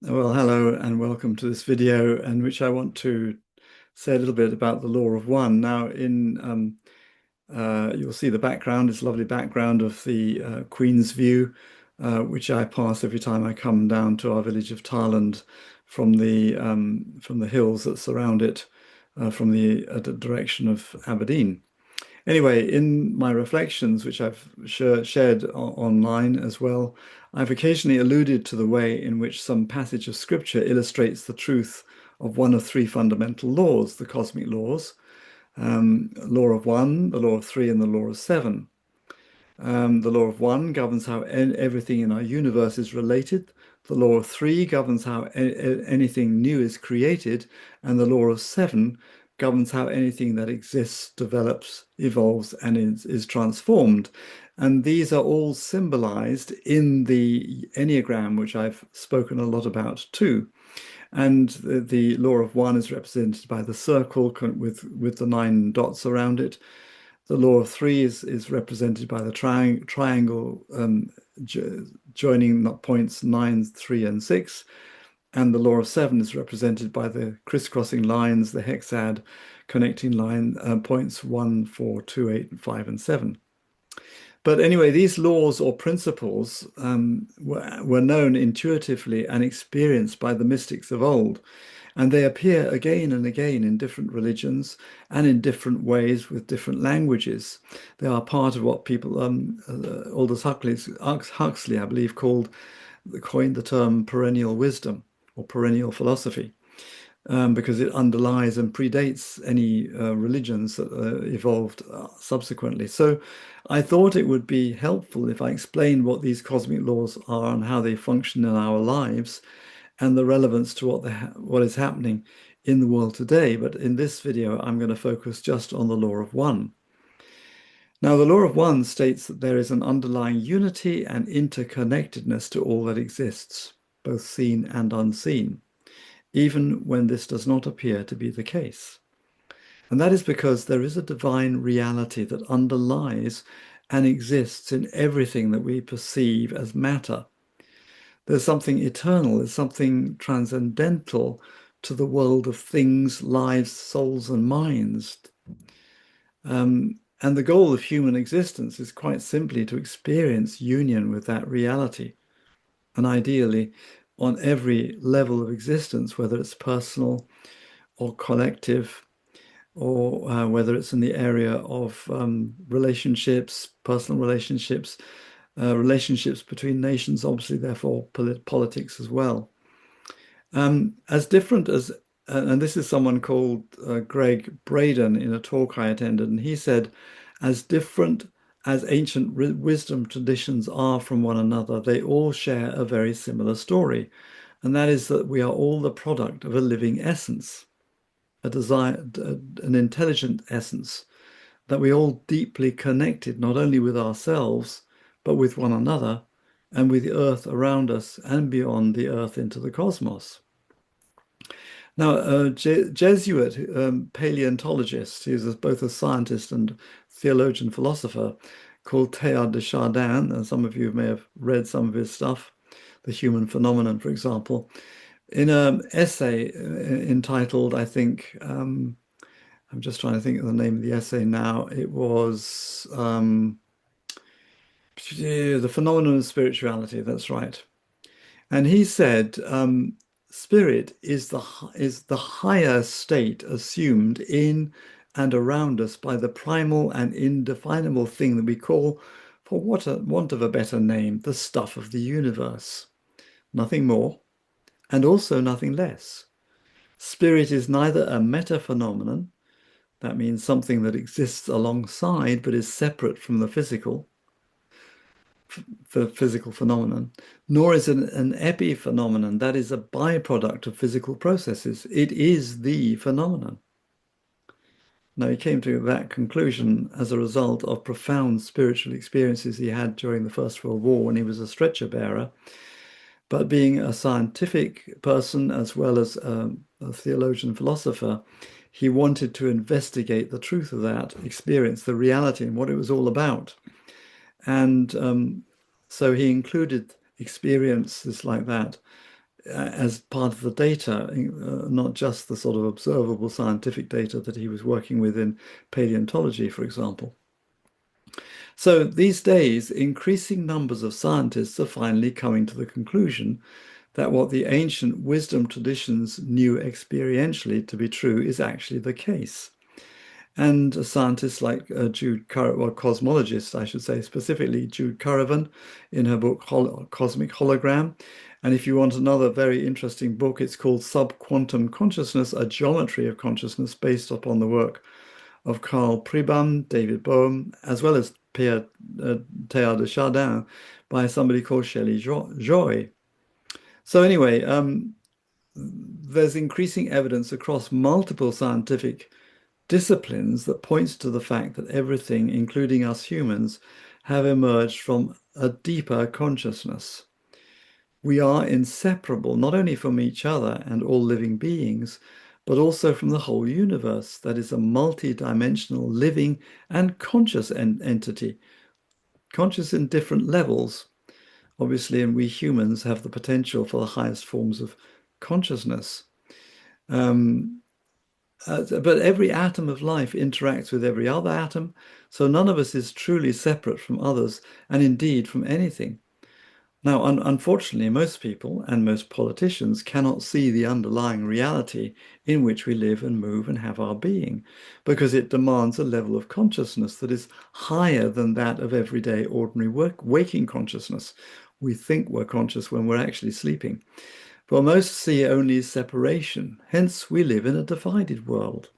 Well, hello and welcome to this video in which I want to say a little bit about the law of one. Now, you'll see the background, this lovely background of the Queen's View, which I pass every time I come down to our village of Tarland from the hills that surround it, from the direction of Aberdeen. Anyway, in my reflections, which I've shared online as well, I've occasionally alluded to the way in which some passage of scripture illustrates the truth of one of three fundamental laws, the cosmic laws, law of one, the law of three, and the law of seven. The law of one governs how everything in our universe is related. The law of three governs how anything new is created. And the law of seven governs how anything that exists, develops, evolves, and is transformed. And these are all symbolized in the Enneagram, which I've spoken a lot about too. And the law of one is represented by the circle with the 9 dots around it. The law of three is represented by the triangle joining points 9, 3, and 6. And the law of seven is represented by the crisscrossing lines, the hexad connecting line points 1, 4, 2, 8, 5, and 7. But anyway, these laws or principles were known intuitively and experienced by the mystics of old. And they appear again and again in different religions and in different ways with different languages. They are part of what people, Aldous Huxley, I believe, coined the term perennial wisdom or perennial philosophy, because it underlies and predates any religions that evolved subsequently. So I thought it would be helpful if I explained what these cosmic laws are and how they function in our lives, and the relevance to what is happening in the world today. But in this video, I'm going to focus just on the law of one. Now, the law of one states that there is an underlying unity and interconnectedness to all that exists, both seen and unseen, even when this does not appear to be the case. And that is because there is a divine reality that underlies and exists in everything that we perceive as matter. There's something eternal, there's something transcendental to the world of things, lives, souls, and minds. And the goal of human existence is quite simply to experience union with that reality. And ideally, on every level of existence, whether it's personal or collective, or whether it's in the area of relationships, personal relationships, relationships between nations, obviously, therefore, politics as well. As different as, and this is someone called Greg Braden in a talk I attended, and he said, as different as ancient wisdom traditions are from one another, they all share a very similar story. And that is that we are all the product of a living essence, a desire, an intelligent essence, that we all deeply connected, not only with ourselves, but with one another and with the earth around us and beyond the earth into the cosmos. Now, a Jesuit paleontologist, who's both a scientist and theologian philosopher, called Teilhard de Chardin, and some of you may have read some of his stuff, The Human Phenomenon, for example, in an essay entitled, I think, I'm just trying to think of the name of the essay now. It was The Phenomenon of Spirituality, that's right. And he said, spirit is the higher state assumed in and around us by the primal and indefinable thing that we call, for want of a better name, the stuff of the universe. Nothing more, and also nothing less. Spirit is neither a meta-phenomenon, that means something that exists alongside but is separate from the physical phenomenon, nor is it an epiphenomenon, that is a byproduct of physical processes. It is the phenomenon. Now, he came to that conclusion as a result of profound spiritual experiences he had during the First World War when he was a stretcher bearer. But being a scientific person as well as a theologian philosopher, he wanted to investigate the truth of that experience, the reality, and what it was all about. And so he included experiences like that as part of the data, not just the sort of observable scientific data that he was working with in paleontology, for example. So these days, increasing numbers of scientists are finally coming to the conclusion that what the ancient wisdom traditions knew experientially to be true is actually the case. And scientists like Jude Currivan, or cosmologists, I should say, specifically Jude Currivan in her book Cosmic Hologram. And if you want another very interesting book, it's called Subquantum Consciousness, a Geometry of Consciousness, based upon the work of Carl Pribram, David Bohm, as well as Pierre Teilhard de Chardin by somebody called Shelley Joy. So anyway, there's increasing evidence across multiple scientific disciplines that points to the fact that everything, including us humans, have emerged from a deeper consciousness. We are inseparable not only from each other and all living beings, but also from the whole universe that is a multi-dimensional living and conscious entity, conscious in different levels, obviously, and we humans have the potential for the highest forms of consciousness. But every atom of life interacts with every other atom, so none of us is truly separate from others, and indeed from anything. Now, unfortunately, most people and most politicians cannot see the underlying reality in which we live and move and have our being, because it demands a level of consciousness that is higher than that of everyday ordinary waking consciousness. We think we're conscious when we're actually sleeping. But most see only separation. Hence, we live in a divided world.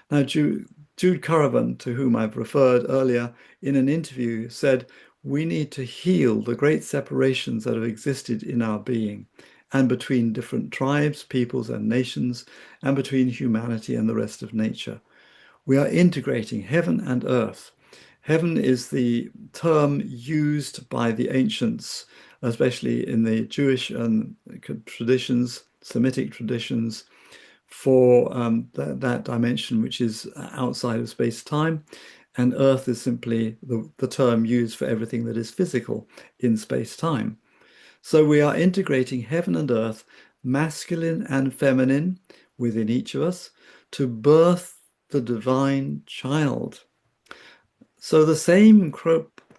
Now, Jude Currivan, to whom I've referred earlier in an interview, said, we need to heal the great separations that have existed in our being and between different tribes, peoples, and nations, and between humanity and the rest of nature. We are integrating heaven and earth. Heaven is the term used by the ancients, especially in the Jewish traditions, Semitic traditions, for that dimension which is outside of space-time. And earth is simply the term used for everything that is physical in space-time. So we are integrating heaven and earth, masculine and feminine, within each of us to birth the divine child. So the same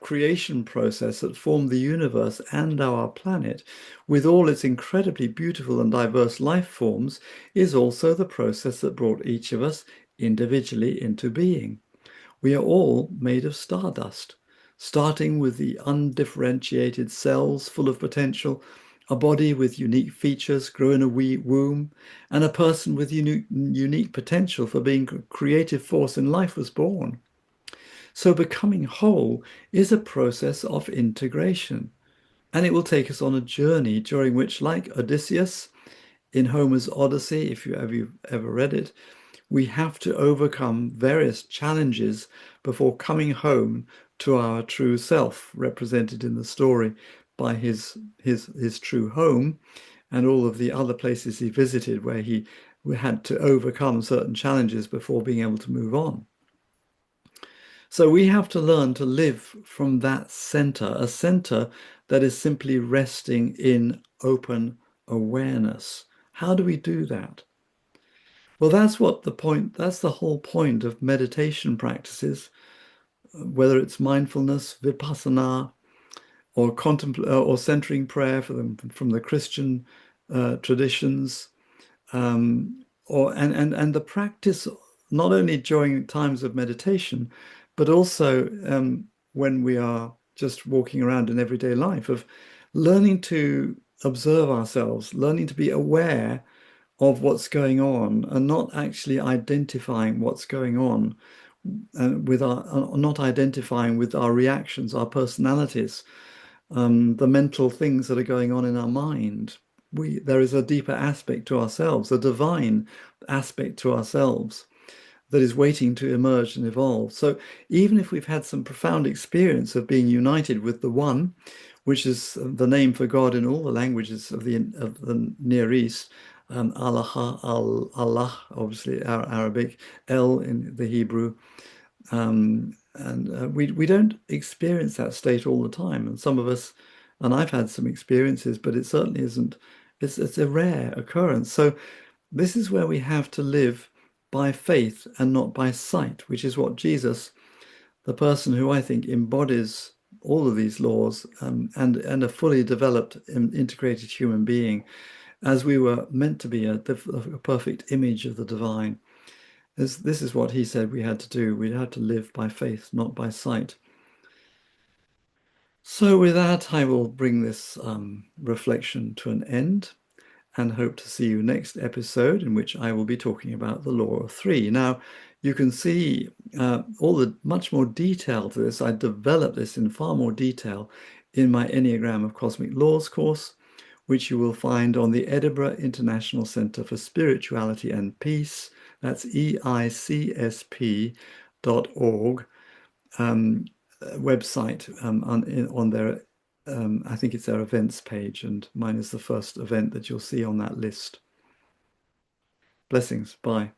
creation process that formed the universe and our planet, with all its incredibly beautiful and diverse life forms, is also the process that brought each of us individually into being. We are all made of stardust, starting with the undifferentiated cells full of potential, a body with unique features grew in a wee womb, and a person with unique potential for being a creative force in life was born. So becoming whole is a process of integration, and it will take us on a journey during which, like Odysseus in Homer's Odyssey, if you've ever read it, we have to overcome various challenges before coming home to our true self, represented in the story by his true home and all of the other places he visited where he had to overcome certain challenges before being able to move on. So we have to learn to live from that center, a center that is simply resting in open awareness. How do we do that? Well, that's the whole point of meditation practices, whether it's mindfulness, vipassana, or centering prayer from the Christian traditions, and the practice not only during times of meditation, but also when we are just walking around in everyday life, of learning to observe ourselves, learning to be aware of what's going on and not actually identifying what's going on not identifying with our reactions, our personalities, the mental things that are going on in our mind. There is a deeper aspect to ourselves, a divine aspect to ourselves that is waiting to emerge and evolve. So even if we've had some profound experience of being united with the One, which is the name for God in all the languages of the Near East, Allah, Allah, obviously Arabic, El in the Hebrew, and we don't experience that state all the time. And some of us, and I've had some experiences, but it certainly isn't It's a rare occurrence. So this is where we have to live by faith and not by sight, which is what Jesus, the person who I think embodies all of these laws, and a fully developed and integrated human being, as we were meant to be a perfect image of the divine. This is what he said we had to do. We had to live by faith, not by sight. So with that, I will bring this reflection to an end and hope to see you next episode, in which I will be talking about the law of three. Now, you can see all the much more detail to this. I developed this in far more detail in my Enneagram of Cosmic Laws course, which you will find on the Edinburgh International Centre for Spirituality and Peace. That's EICSP.org website on their, I think it's their events page, and mine is the first event that you'll see on that list. Blessings. Bye.